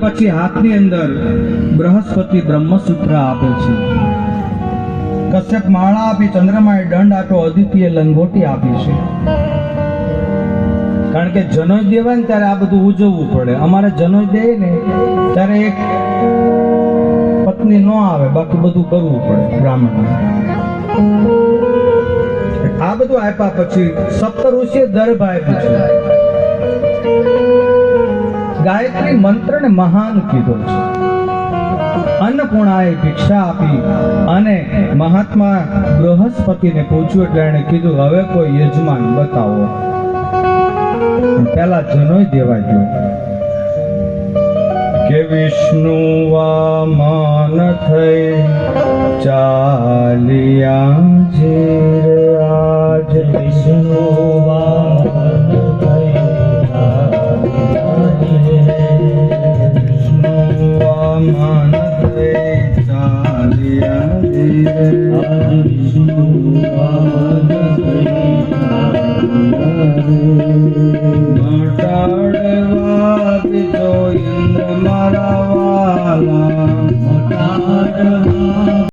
પછી હાથની અંદર બૃહસ્પતિ બ્રહ્મસૂત્ર આપે છે. કશ્યપ માળા આપી, ચંદ્રમાએ દંડ આપ્યો, અદિત્ય લંગોટી આપી છે. કારણ કે જનોઈ દેવાય ને ત્યારે આ બધું ઉજવવું પડે. અમારે જનોઈ દે ને ત્યારે એક પત્ની ન આવે, બાકી બધું કરવું પડે બ્રાહ્મણ. આ બધું આપ્યા પછી સપ્ત ઋષિએ દર્ભ આપ્યું છે. ગાયત્રી મંત્રને મહાન કીધો છે. અન્નપૂર્ણાએ ભિક્ષા આપી અને મહાત્મા બૃહસ્પતિને પૂછ્યું એટલે એને કીધું હવે કોઈ યજમાન બતાવો. પેલા જનોઈ દેવા ગયો કે વિષ્ણુ વામન થઈ ચાલિયા છે આજ. વિષ્ણુ વામન થઈ વિષ્ણુ વામન થઈ ચાલિયા છે.